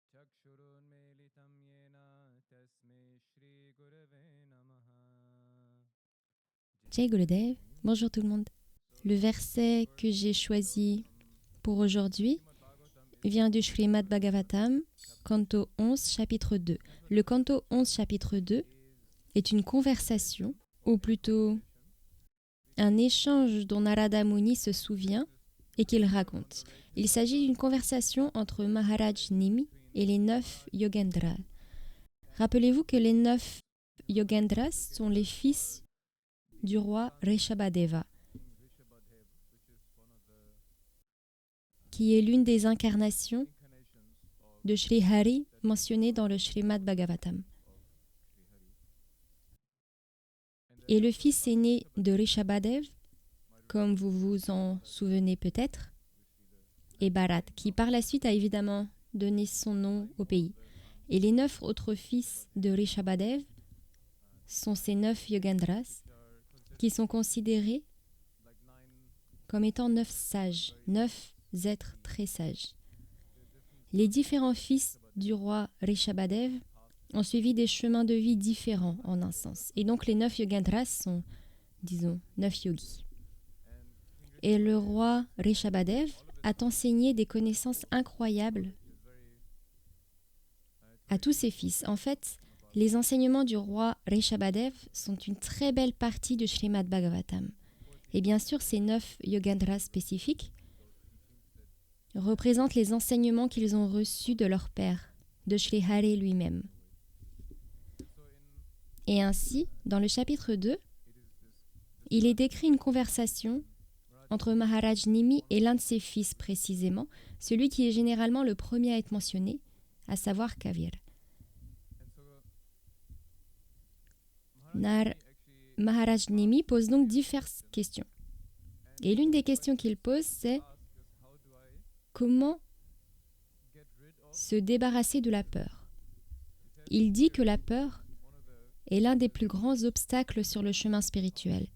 चक्षुरुन्मीलितं येन तस्मै श्रीगुरवे नमः। Jai Gurudev, bonjour tout le monde. Le verset que j'ai choisi pour aujourd'hui vient du Srimad Bhagavatam, canto 11, chapitre 2. Le canto 11, chapitre 2 est une conversation, ou plutôt un échange dont Narada Muni se souvient et qu'il raconte. Il s'agit d'une conversation entre Maharaj Nimi et les 9 Yogendras. Rappelez-vous que les 9 Yogendras sont les fils du roi Rishabhadeva, qui est l'une des incarnations de Sri Hari mentionnée dans le Srimad Bhagavatam. Et le fils aîné de Rishabhadev, comme vous vous en souvenez peut-être, est Bharat, qui par la suite a évidemment donné son nom au pays. Et les 9 autres fils de Rishabhadev sont ces 9 Yogendras, qui sont considérés comme étant 9 sages, 9 êtres très sages. Les différents fils du roi Rishabhadev ont suivi des chemins de vie différents en un sens. Et donc les 9 Yogendras sont, disons, 9 yogis. Et le roi Rishabhadev a enseigné des connaissances incroyables à tous ses fils. En fait, les enseignements du roi Rishabhadev sont une très belle partie du Srimad Bhagavatam. Et bien sûr, ces 9 Yogendras spécifiques représentent les enseignements qu'ils ont reçus de leur père, de Sri Hari lui-même. Et ainsi, dans le chapitre 2, il est décrit une conversation entre Maharaj Nimi et l'un de ses fils précisément, celui qui est généralement le premier à être mentionné, à savoir Kavir. Maharaj Nimi pose donc diverses questions. Et l'une des questions qu'il pose, c'est comment se débarrasser de la peur. Il dit que la peur est l'un des plus grands obstacles sur le chemin spirituel.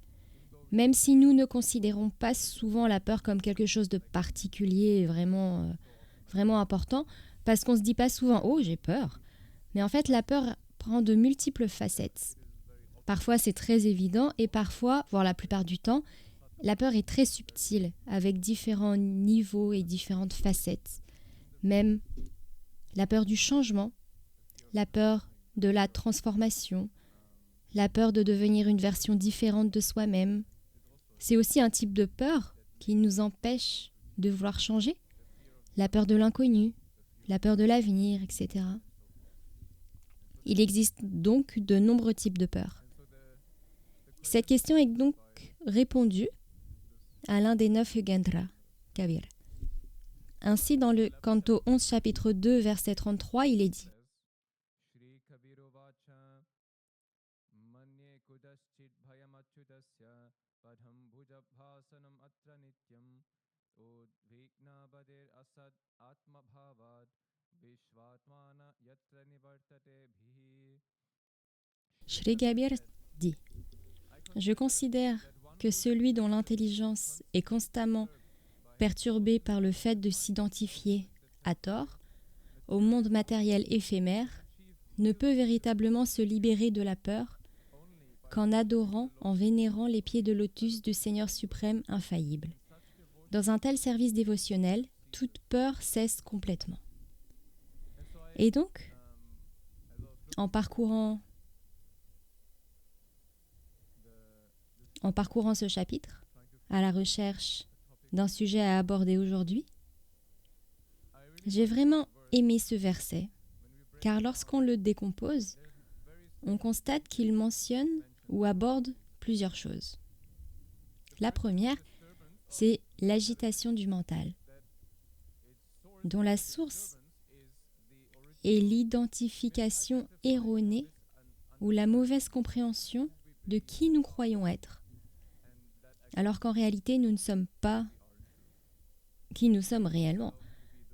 Même si nous ne considérons pas souvent la peur comme quelque chose de particulier, vraiment important, parce qu'on ne se dit pas souvent « Oh, j'ai peur ». Mais en fait, la peur prend de multiples facettes. Parfois, c'est très évident et parfois, voire la plupart du temps, la peur est très subtile, avec différents niveaux et différentes facettes. Même la peur du changement, la peur de la transformation, la peur de devenir une version différente de soi-même. C'est aussi un type de peur qui nous empêche de vouloir changer. La peur de l'inconnu, la peur de l'avenir, etc. Il existe donc de nombreux types de peurs. Cette question est donc répondue à l'un des 9 Yogendras, Kavir. Ainsi, dans le canto 11, chapitre 2, verset 33, il est dit Shri Kabir dit « Je considère que celui dont l'intelligence est constamment perturbée par le fait de s'identifier, à tort, au monde matériel éphémère, ne peut véritablement se libérer de la peur qu'en adorant, en vénérant les pieds de lotus du Seigneur suprême infaillible. Dans un tel service dévotionnel, toute peur cesse complètement. » Et donc, en parcourant ce chapitre, à la recherche d'un sujet à aborder aujourd'hui, j'ai vraiment aimé ce verset, car lorsqu'on le décompose, on constate qu'il mentionne ou aborde plusieurs choses. La première, c'est l'agitation du mental, dont la source est l'identification erronée ou la mauvaise compréhension de qui nous croyons être, alors qu'en réalité, nous ne sommes pas qui nous sommes réellement.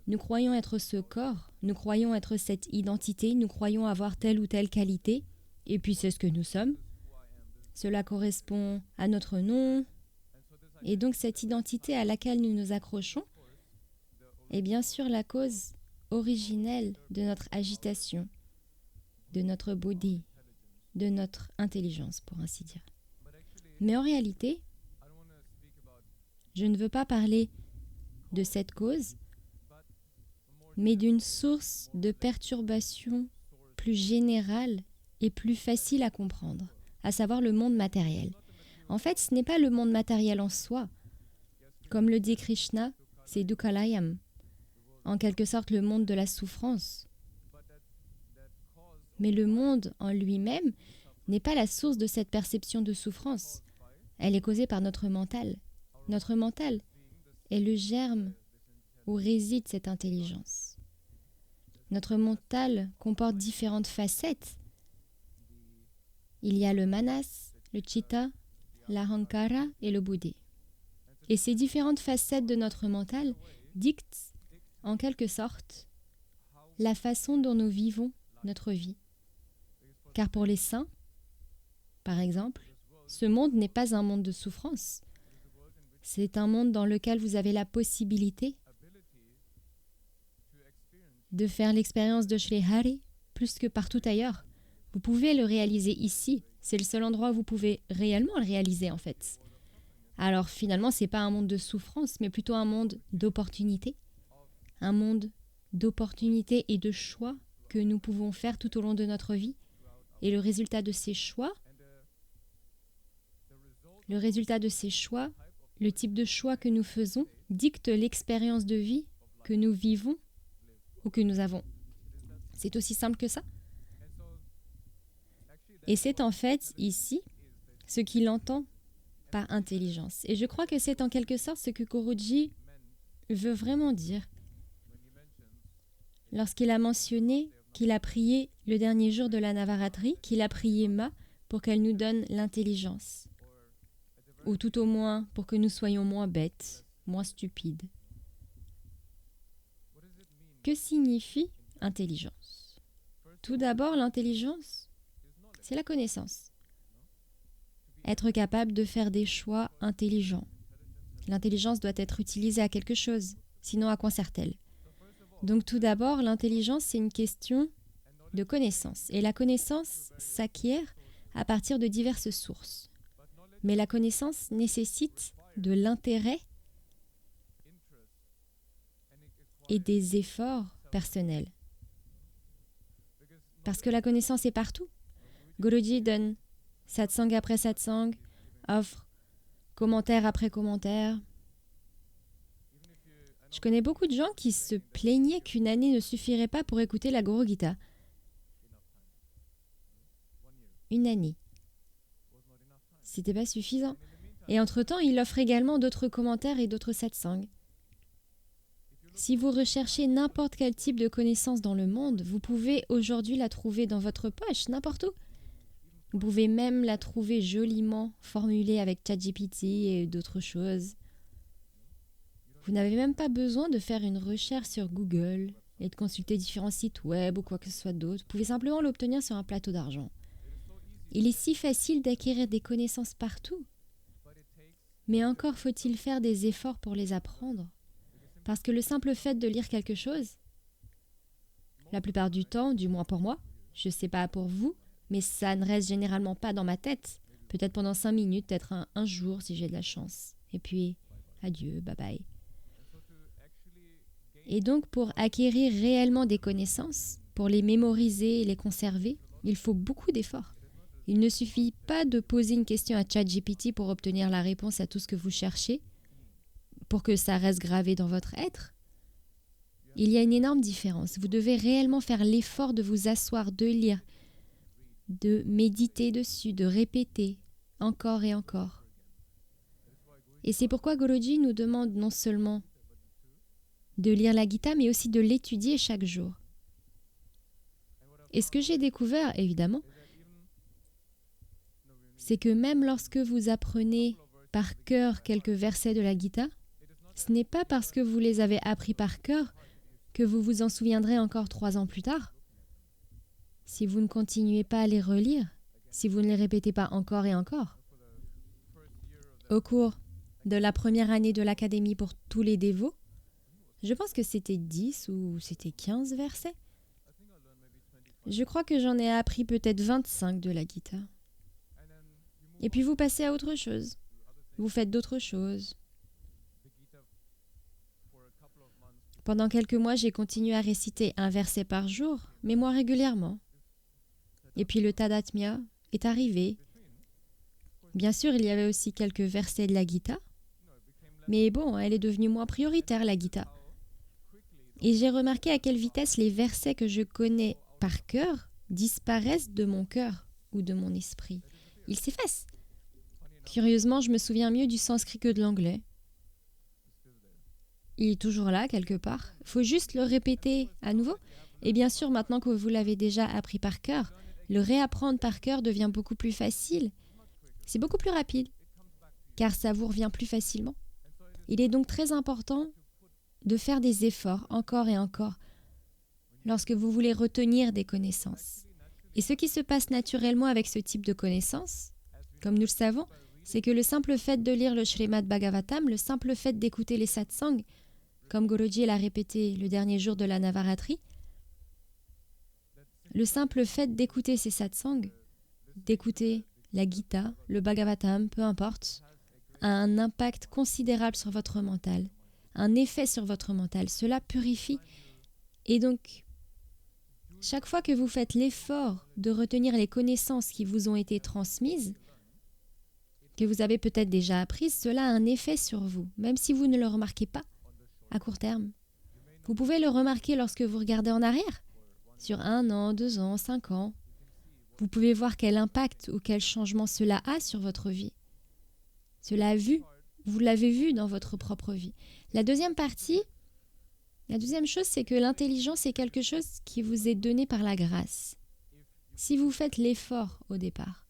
Nous croyons être ce corps, nous croyons être cette identité, nous croyons avoir telle ou telle qualité, et puis c'est ce que nous sommes. Cela correspond à notre nom, et donc cette identité à laquelle nous nous accrochons est bien sûr la cause originelle de notre agitation, de notre body, de notre intelligence, pour ainsi dire. Mais en réalité, je ne veux pas parler de cette cause, mais d'une source de perturbation plus générale et plus facile à comprendre, à savoir le monde matériel. En fait, ce n'est pas le monde matériel en soi. Comme le dit Krishna, c'est Dukhalayam, en quelque sorte le monde de la souffrance. Mais le monde en lui-même n'est pas la source de cette perception de souffrance. Elle est causée par notre mental. Notre mental est le germe où réside cette intelligence. Notre mental comporte différentes facettes. Il y a le manas, le chitta, l'ahankara et le buddhi. Et ces différentes facettes de notre mental dictent, en quelque sorte, la façon dont nous vivons notre vie. Car pour les saints, par exemple, ce monde n'est pas un monde de souffrance. C'est un monde dans lequel vous avez la possibilité de faire l'expérience de Shri Hari plus que partout ailleurs. Vous pouvez le réaliser ici. C'est le seul endroit où vous pouvez réellement le réaliser, en fait. Alors finalement, ce n'est pas un monde de souffrance, mais plutôt un monde d'opportunités. Un monde d'opportunités et de choix que nous pouvons faire tout au long de notre vie. Et le résultat de ces choix, le type de choix que nous faisons, dicte l'expérience de vie que nous vivons ou que nous avons. C'est aussi simple que ça. Et c'est en fait ici ce qu'il entend par intelligence. Et je crois que c'est en quelque sorte ce que Guruji veut vraiment dire lorsqu'il a mentionné qu'il a prié le dernier jour de la Navaratri, qu'il a prié Ma pour qu'elle nous donne l'intelligence, ou tout au moins pour que nous soyons moins bêtes, moins stupides. Que signifie intelligence? Tout d'abord, l'intelligence, c'est la connaissance. Être capable de faire des choix intelligents. L'intelligence doit être utilisée à quelque chose, sinon à quoi sert-elle? Donc tout d'abord, l'intelligence, c'est une question de connaissance. Et la connaissance s'acquiert à partir de diverses sources. Mais la connaissance nécessite de l'intérêt et des efforts personnels. Parce que la connaissance est partout. Guruji donne satsang après satsang, offre commentaire après commentaire. Je connais beaucoup de gens qui se plaignaient qu'une année ne suffirait pas pour écouter la Guru Gita. Une année. C'était pas suffisant. Et entre-temps, il offre également d'autres commentaires et d'autres satsangs. Si vous recherchez n'importe quel type de connaissance dans le monde, vous pouvez aujourd'hui la trouver dans votre poche, n'importe où. Vous pouvez même la trouver joliment formulée avec ChatGPT et d'autres choses. Vous n'avez même pas besoin de faire une recherche sur Google et de consulter différents sites web ou quoi que ce soit d'autre. Vous pouvez simplement l'obtenir sur un plateau d'argent. Il est si facile d'acquérir des connaissances partout. Mais encore faut-il faire des efforts pour les apprendre. Parce que le simple fait de lire quelque chose, la plupart du temps, du moins pour moi, je ne sais pas pour vous, mais ça ne reste généralement pas dans ma tête. Peut-être pendant 5 minutes, peut-être un jour si j'ai de la chance. Et puis, adieu, bye bye. Et donc, pour acquérir réellement des connaissances, pour les mémoriser et les conserver, il faut beaucoup d'efforts. Il ne suffit pas de poser une question à ChatGPT pour obtenir la réponse à tout ce que vous cherchez, pour que ça reste gravé dans votre être. Il y a une énorme différence. Vous devez réellement faire l'effort de vous asseoir, de lire, de méditer dessus, de répéter encore et encore. Et c'est pourquoi Guruji nous demande non seulement de lire la Gita, mais aussi de l'étudier chaque jour. Et ce que j'ai découvert, évidemment, c'est que même lorsque vous apprenez par cœur quelques versets de la Gita, ce n'est pas parce que vous les avez appris par cœur que vous vous en souviendrez encore 3 ans plus tard. Si vous ne continuez pas à les relire, si vous ne les répétez pas encore et encore. Au cours de la première année de l'académie pour tous les dévots, Je pense que c'était 10 ou c'était 15 versets. Je crois que j'en ai appris peut-être 25 de la Gita. Et puis vous passez à autre chose. Vous faites d'autres choses. Pendant quelques mois, j'ai continué à réciter un verset par jour, mais moins régulièrement. Et puis le Tadatmya est arrivé. Bien sûr, il y avait aussi quelques versets de la Gita, mais bon, elle est devenue moins prioritaire, la Gita. Et j'ai remarqué à quelle vitesse les versets que je connais par cœur disparaissent de mon cœur ou de mon esprit. Ils s'effacent. Curieusement, je me souviens mieux du sanskrit que de l'anglais. Il est toujours là, quelque part. Il faut juste le répéter à nouveau. Et bien sûr, maintenant que vous l'avez déjà appris par cœur, le réapprendre par cœur devient beaucoup plus facile. C'est beaucoup plus rapide, car ça vous revient plus facilement. Il est donc très important de faire des efforts encore et encore lorsque vous voulez retenir des connaissances. Et ce qui se passe naturellement avec ce type de connaissances, comme nous le savons, c'est que le simple fait de lire le Srimad Bhagavatam, le simple fait d'écouter les satsangs, comme Guruji l'a répété le dernier jour de la Navaratri, le simple fait d'écouter ces satsangs, d'écouter la Gita, le Bhagavatam, peu importe, a un impact considérable sur votre mental, un effet sur votre mental. Cela purifie. Et donc, chaque fois que vous faites l'effort de retenir les connaissances qui vous ont été transmises, que vous avez peut-être déjà apprises, cela a un effet sur vous, même si vous ne le remarquez pas à court terme. Vous pouvez le remarquer lorsque vous regardez en arrière, sur 1 an, 2 ans, 5 ans. Vous pouvez voir quel impact ou quel changement cela a sur votre vie. Vous l'avez vu dans votre propre vie. La deuxième chose, c'est que l'intelligence est quelque chose qui vous est donné par la grâce. Si vous faites l'effort au départ.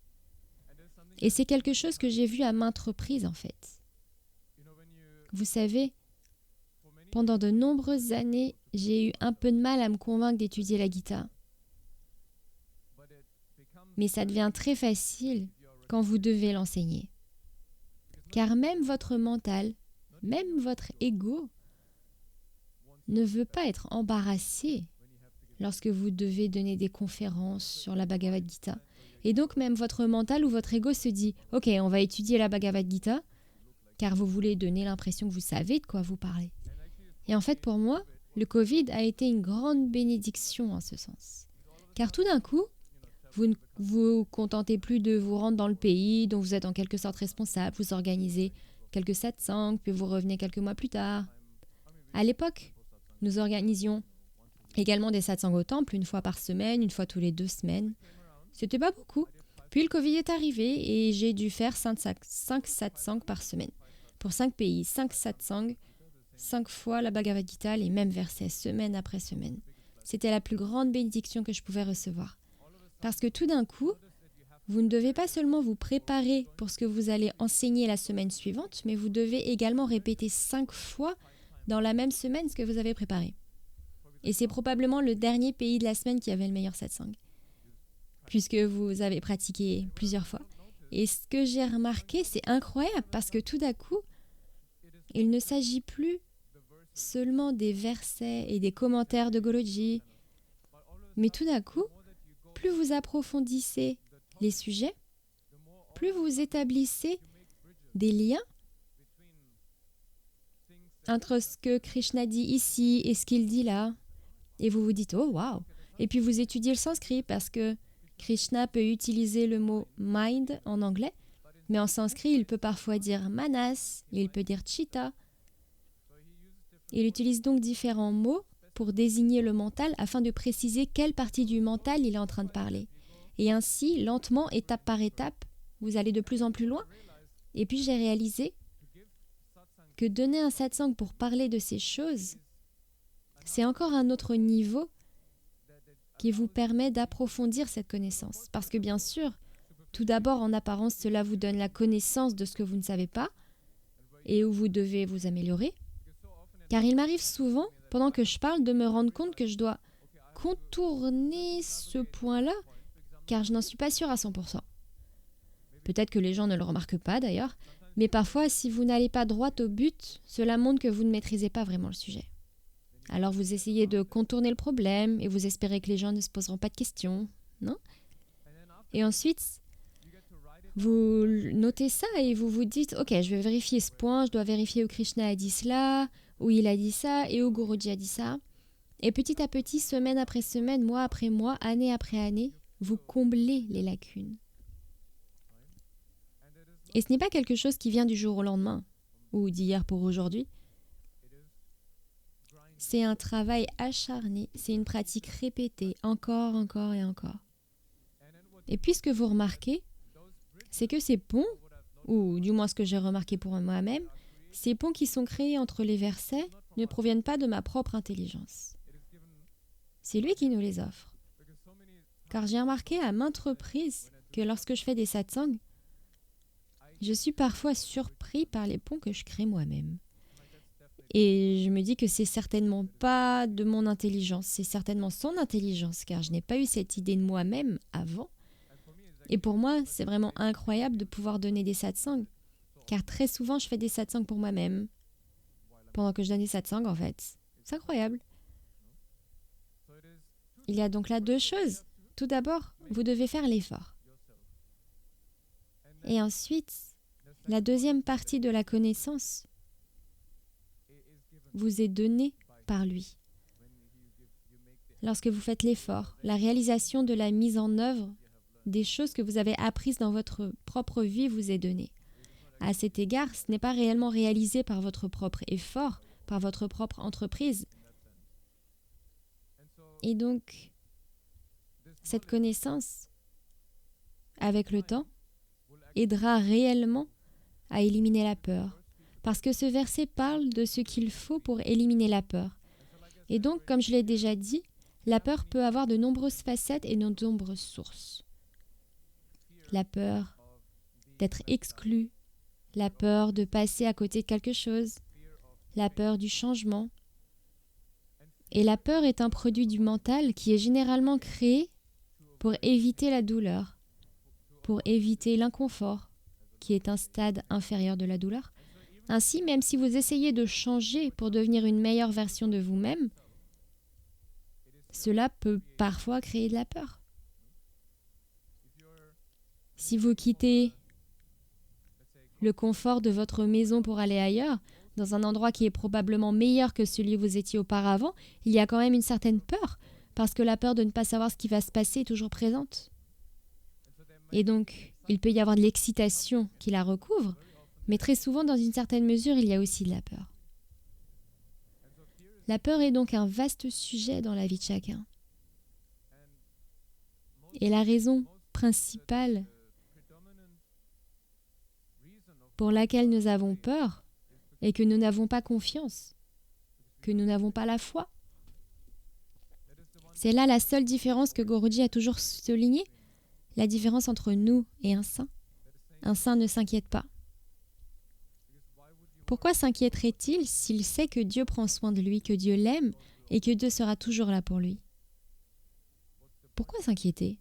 Et c'est quelque chose que j'ai vu à maintes reprises en fait. Vous savez, pendant de nombreuses années, j'ai eu un peu de mal à me convaincre d'étudier la Gita. Mais ça devient très facile quand vous devez l'enseigner. Car même votre mental, même votre ego ne veut pas être embarrassé lorsque vous devez donner des conférences sur la Bhagavad Gita. Et donc même votre mental ou votre ego se dit « Ok, on va étudier la Bhagavad Gita » car vous voulez donner l'impression que vous savez de quoi vous parlez. Et en fait, pour moi, le Covid a été une grande bénédiction en ce sens. Car tout d'un coup, vous ne vous contentez plus de vous rendre dans le pays dont vous êtes en quelque sorte responsable, vous organisez quelques satsangs, puis vous revenez quelques mois plus tard. À l'époque, nous organisions également des satsangs au temple, 1 fois par semaine, 1 fois tous les 2 semaines. C'était pas beaucoup. Puis le Covid est arrivé et j'ai dû faire 5 satsangs par semaine. Pour 5 pays, 5 satsangs, 5 fois la Bhagavad Gita, les mêmes versets, semaine après semaine. C'était la plus grande bénédiction que je pouvais recevoir. Parce que tout d'un coup, vous ne devez pas seulement vous préparer pour ce que vous allez enseigner la semaine suivante, mais vous devez également répéter 5 fois dans la même semaine ce que vous avez préparé. Et c'est probablement le dernier pays de la semaine qui avait le meilleur satsang, puisque vous avez pratiqué plusieurs fois. Et ce que j'ai remarqué, c'est incroyable, parce que tout d'un coup, il ne s'agit plus seulement des versets et des commentaires de Guruji, mais tout d'un coup, plus vous approfondissez les sujets, plus vous établissez des liens entre ce que Krishna dit ici et ce qu'il dit là. Et vous vous dites « Oh, waouh !» Et puis vous étudiez le sanskrit parce que Krishna peut utiliser le mot « mind » en anglais, mais en sanskrit, il peut parfois dire « manas », il peut dire « chitta ». Il utilise donc différents mots pour désigner le mental afin de préciser quelle partie du mental il est en train de parler. Et ainsi, lentement, étape par étape, vous allez de plus en plus loin. Et puis j'ai réalisé que donner un satsang pour parler de ces choses, c'est encore un autre niveau qui vous permet d'approfondir cette connaissance. Parce que bien sûr, tout d'abord, en apparence, cela vous donne la connaissance de ce que vous ne savez pas et où vous devez vous améliorer. Car il m'arrive souvent, pendant que je parle, de me rendre compte que je dois contourner ce point-là, car je n'en suis pas sûre à 100%. Peut-être que les gens ne le remarquent pas d'ailleurs, mais parfois, si vous n'allez pas droit au but, cela montre que vous ne maîtrisez pas vraiment le sujet. Alors vous essayez de contourner le problème et vous espérez que les gens ne se poseront pas de questions, non? Et ensuite, vous notez ça et vous vous dites, ok, je vais vérifier ce point, je dois vérifier où Krishna a dit cela, où il a dit ça et où Guruji a dit ça. Et petit à petit, semaine après semaine, mois après mois, année après année, vous comblez les lacunes. Et ce n'est pas quelque chose qui vient du jour au lendemain ou d'hier pour aujourd'hui. C'est un travail acharné, c'est une pratique répétée, encore et encore. Et puis ce que vous remarquez, c'est que ces ponts, ou du moins ce que j'ai remarqué pour moi-même, ces ponts qui sont créés entre les versets ne proviennent pas de ma propre intelligence. C'est lui qui nous les offre. Car j'ai remarqué à maintes reprises que lorsque je fais des satsangs, je suis parfois surpris par les ponts que je crée moi-même. Et je me dis que c'est certainement pas de mon intelligence, c'est certainement son intelligence, car je n'ai pas eu cette idée de moi-même avant. Et pour moi, c'est vraiment incroyable de pouvoir donner des satsangs, car très souvent, je fais des satsangs pour moi-même, pendant que je donne des satsangs, en fait. C'est incroyable. Il y a donc là deux choses. Tout d'abord, vous devez faire l'effort. Et ensuite, la deuxième partie de la connaissance vous est donnée par lui. Lorsque vous faites l'effort, la réalisation de la mise en œuvre des choses que vous avez apprises dans votre propre vie vous est donnée. À cet égard, ce n'est pas réellement réalisé par votre propre effort, par votre propre entreprise. Et donc, cette connaissance, avec le temps, aidera réellement à éliminer la peur. Parce que ce verset parle de ce qu'il faut pour éliminer la peur. Et donc, comme je l'ai déjà dit, la peur peut avoir de nombreuses facettes et de nombreuses sources. La peur d'être exclu, la peur de passer à côté de quelque chose, la peur du changement. Et la peur est un produit du mental qui est généralement créé pour éviter la douleur, pour éviter l'inconfort, qui est un stade inférieur de la douleur. Ainsi, même si vous essayez de changer pour devenir une meilleure version de vous-même, cela peut parfois créer de la peur. Si vous quittez le confort de votre maison pour aller ailleurs, dans un endroit qui est probablement meilleur que celui où vous étiez auparavant, il y a quand même une certaine peur, parce que la peur de ne pas savoir ce qui va se passer est toujours présente. Et donc, il peut y avoir de l'excitation qui la recouvre, mais très souvent, dans une certaine mesure, il y a aussi de la peur. La peur est donc un vaste sujet dans la vie de chacun. Et la raison principale pour laquelle nous avons peur est que nous n'avons pas confiance, que nous n'avons pas la foi. C'est là la seule différence que Guruji a toujours soulignée, la différence entre nous et un saint. Un saint ne s'inquiète pas. Pourquoi s'inquiéterait-il s'il sait que Dieu prend soin de lui, que Dieu l'aime et que Dieu sera toujours là pour lui? Pourquoi s'inquiéter?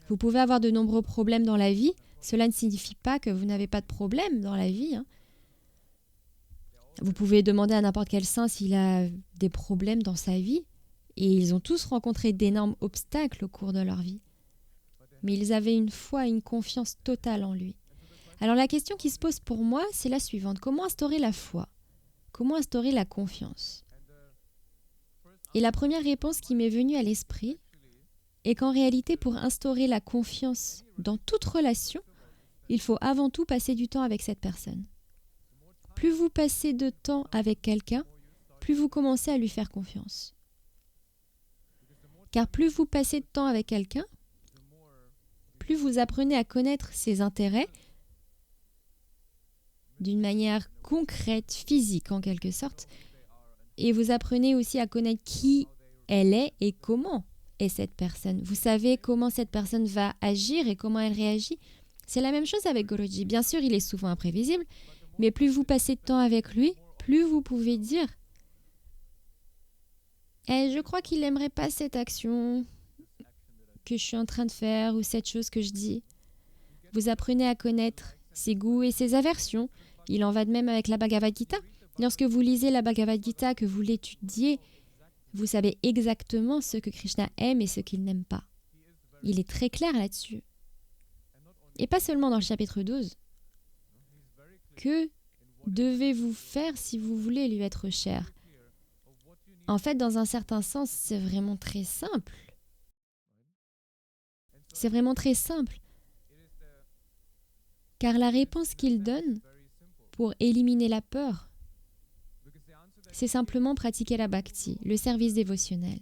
Vous pouvez avoir de nombreux problèmes dans la vie, cela ne signifie pas que vous n'avez pas de problème dans la vie. Vous pouvez demander à n'importe quel saint s'il a des problèmes dans sa vie, et ils ont tous rencontré d'énormes obstacles au cours de leur vie. Mais ils avaient une foi et une confiance totale en lui. Alors la question qui se pose pour moi, c'est la suivante. Comment instaurer la foi? Comment instaurer la confiance? Et la première réponse qui m'est venue à l'esprit est qu'en réalité, pour instaurer la confiance dans toute relation, il faut avant tout passer du temps avec cette personne. Plus vous passez de temps avec quelqu'un, plus vous commencez à lui faire confiance. Car plus vous passez de temps avec quelqu'un, plus vous apprenez à connaître ses intérêts d'une manière concrète, physique en quelque sorte, et vous apprenez aussi à connaître qui elle est et comment est cette personne. Vous savez comment cette personne va agir et comment elle réagit. C'est la même chose avec Guruji. Bien sûr, il est souvent imprévisible, mais plus vous passez de temps avec lui, plus vous pouvez dire « je crois qu'il n'aimerait pas cette action que je suis en train de faire ou cette chose que je dis. » Vous apprenez à connaître ses goûts et ses aversions. Il en va de même avec la Bhagavad Gita. Lorsque vous lisez la Bhagavad Gita, que vous l'étudiez Vous savez exactement ce que Krishna aime et ce qu'il n'aime pas. Il est très clair là-dessus. Et pas seulement dans le chapitre 12. Que devez-vous faire si vous voulez lui être cher? En fait, dans un certain sens, c'est vraiment très simple. C'est vraiment très simple. Car la réponse qu'il donne pour éliminer la peur, c'est simplement pratiquer la bhakti, le service dévotionnel.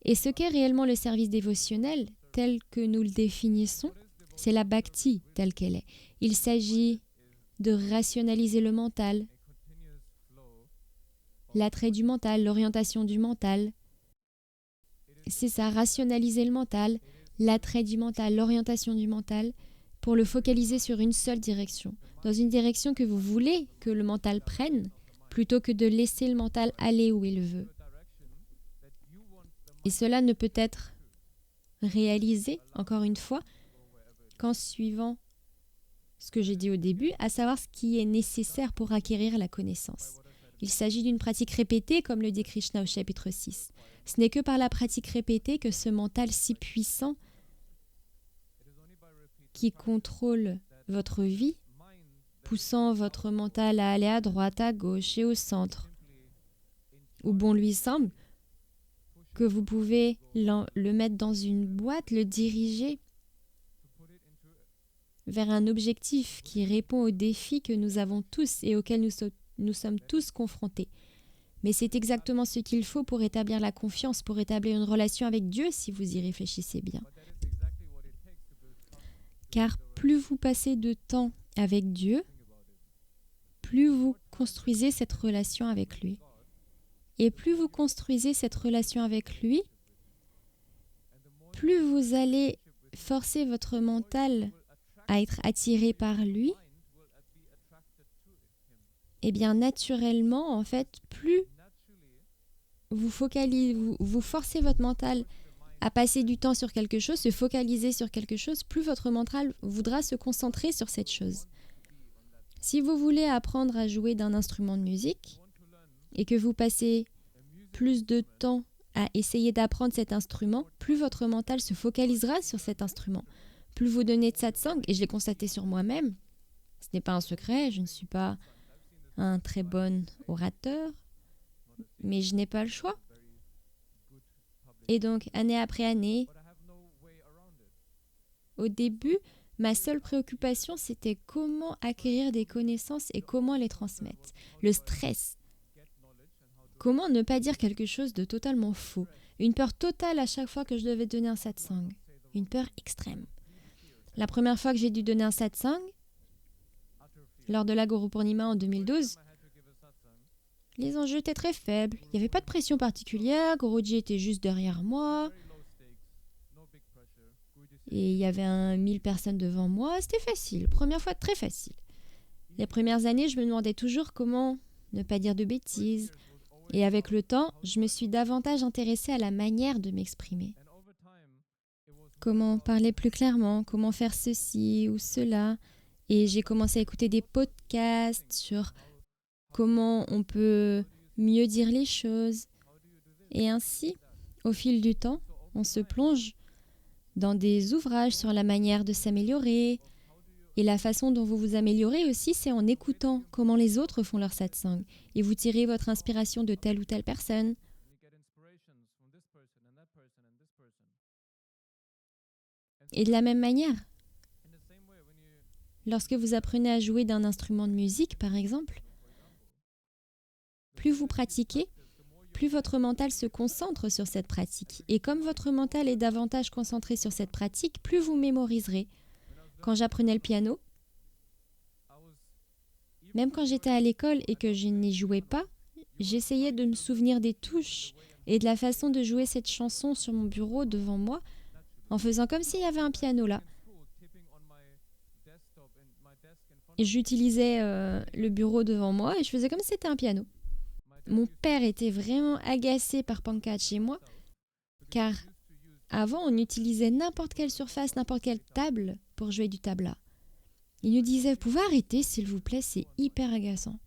Et ce qu'est réellement le service dévotionnel, tel que nous le définissons, c'est la bhakti telle qu'elle est. Il s'agit de rationaliser le mental, l'attrait du mental, l'orientation du mental. C'est ça, rationaliser le mental, l'attrait du mental, l'orientation du mental, pour le focaliser sur une seule direction, dans une direction que vous voulez que le mental prenne, plutôt que de laisser le mental aller où il veut. Et cela ne peut être réalisé, encore une fois, qu'en suivant ce que j'ai dit au début, à savoir ce qui est nécessaire pour acquérir la connaissance. Il s'agit d'une pratique répétée, comme le dit Krishna au chapitre 6. Ce n'est que par la pratique répétée que ce mental si puissant qui contrôle votre vie, poussant votre mental à aller à droite, à gauche et au centre, où bon lui semble, que vous pouvez le mettre dans une boîte, le diriger vers un objectif qui répond aux défis que nous avons tous et auxquels nous sommes tous confrontés. Mais c'est exactement ce qu'il faut pour établir la confiance, pour établir une relation avec Dieu, si vous y réfléchissez bien. Car plus vous passez de temps avec Dieu, plus vous construisez cette relation avec lui. Et plus vous construisez cette relation avec lui, plus vous allez forcer votre mental à être attiré par lui, et bien naturellement, en fait, plus vous forcez votre mental à passer du temps sur quelque chose, se focaliser sur quelque chose, plus votre mental voudra se concentrer sur cette chose. Si vous voulez apprendre à jouer d'un instrument de musique et que vous passez plus de temps à essayer d'apprendre cet instrument, plus votre mental se focalisera sur cet instrument. Plus vous donnez de satsang, et je l'ai constaté sur moi-même, ce n'est pas un secret, je ne suis pas un très bon orateur, mais je n'ai pas le choix. Et donc, année après année, au début, ma seule préoccupation, c'était comment acquérir des connaissances et comment les transmettre. Le stress. Comment ne pas dire quelque chose de totalement faux. Une peur totale à chaque fois que je devais donner un satsang. Une peur extrême. La première fois que j'ai dû donner un satsang, lors de la Guru Purnima en 2012, les enjeux étaient très faibles. Il n'y avait pas de pression particulière. Guruji était juste derrière moi. Et il y avait 1000 personnes devant moi. C'était facile. Première fois, très facile. Les premières années, je me demandais toujours comment ne pas dire de bêtises. Et avec le temps, je me suis davantage intéressée à la manière de m'exprimer. Comment parler plus clairement, comment faire ceci ou cela. Et j'ai commencé à écouter des podcasts sur comment on peut mieux dire les choses. Et ainsi, au fil du temps, on se plonge dans des ouvrages sur la manière de s'améliorer. Et la façon dont vous vous améliorez aussi, c'est en écoutant comment les autres font leur satsang. Et vous tirez votre inspiration de telle ou telle personne. Et de la même manière, lorsque vous apprenez à jouer d'un instrument de musique, par exemple, plus vous pratiquez, plus votre mental se concentre sur cette pratique. Et comme votre mental est davantage concentré sur cette pratique, plus vous mémoriserez. Quand j'apprenais le piano, même quand j'étais à l'école et que je n'y jouais pas, j'essayais de me souvenir des touches et de la façon de jouer cette chanson sur mon bureau devant moi, en faisant comme s'il y avait un piano là. Et j'utilisais le bureau devant moi et je faisais comme si c'était un piano. Mon père était vraiment agacé par Pankaj chez moi, car avant on utilisait n'importe quelle surface, n'importe quelle table pour jouer du tabla. Il nous disait, vous pouvez arrêter s'il vous plaît, c'est hyper agaçant.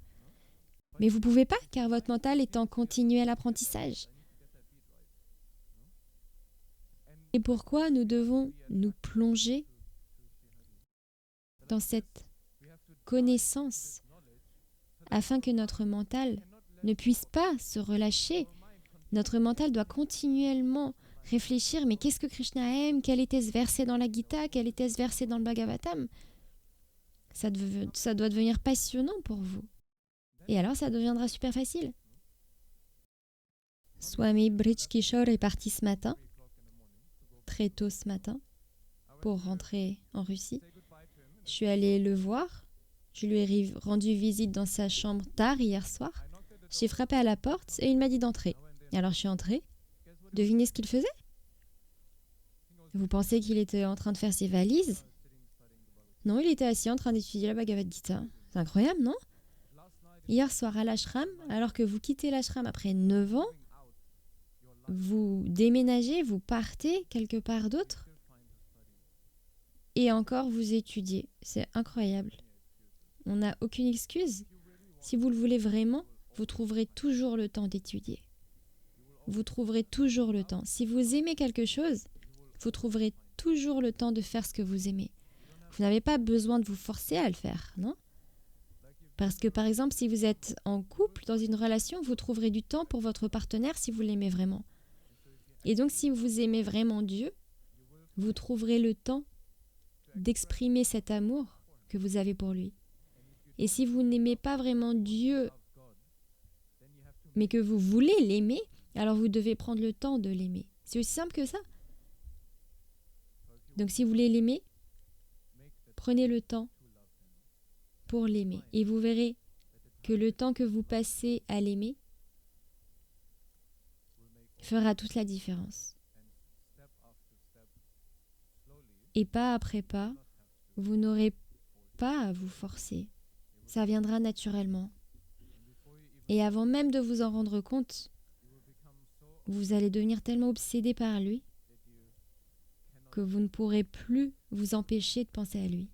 Mais vous pouvez pas, car votre mental est en continuel apprentissage. Et pourquoi nous devons nous plonger dans cette connaissance afin que notre mental ne puisse pas se relâcher. Notre mental doit continuellement réfléchir, mais qu'est-ce que Krishna aime? Quel était ce verset dans la Gita? Quel était ce verset dans le Bhagavatam? Ça doit devenir passionnant pour vous. Et alors, ça deviendra super facile. Swami Brij Kishore est parti ce matin, très tôt ce matin, pour rentrer en Russie. Je suis allée le voir. Je lui ai rendu visite dans sa chambre tard hier soir. J'ai frappé à la porte et il m'a dit d'entrer. Alors je suis entrée. Devinez ce qu'il faisait? Vous pensez qu'il était en train de faire ses valises? Non, il était assis en train d'étudier la Bhagavad Gita. C'est incroyable, non? Hier soir à l'ashram, alors que vous quittez l'ashram après 9 ans, vous déménagez, vous partez quelque part d'autre et encore vous étudiez. C'est incroyable. On n'a aucune excuse. Si vous le voulez vraiment, vous trouverez toujours le temps d'étudier. Vous trouverez toujours le temps. Si vous aimez quelque chose, vous trouverez toujours le temps de faire ce que vous aimez. Vous n'avez pas besoin de vous forcer à le faire, non? Parce que par exemple, si vous êtes en couple, dans une relation, vous trouverez du temps pour votre partenaire si vous l'aimez vraiment. Et donc, si vous aimez vraiment Dieu, vous trouverez le temps d'exprimer cet amour que vous avez pour lui. Et si vous n'aimez pas vraiment Dieu, mais que vous voulez l'aimer, alors vous devez prendre le temps de l'aimer. C'est aussi simple que ça. Donc si vous voulez l'aimer, prenez le temps pour l'aimer. Et vous verrez que le temps que vous passez à l'aimer fera toute la différence. Et pas après pas, vous n'aurez pas à vous forcer. Ça viendra naturellement. Et avant même de vous en rendre compte, vous allez devenir tellement obsédé par lui que vous ne pourrez plus vous empêcher de penser à lui.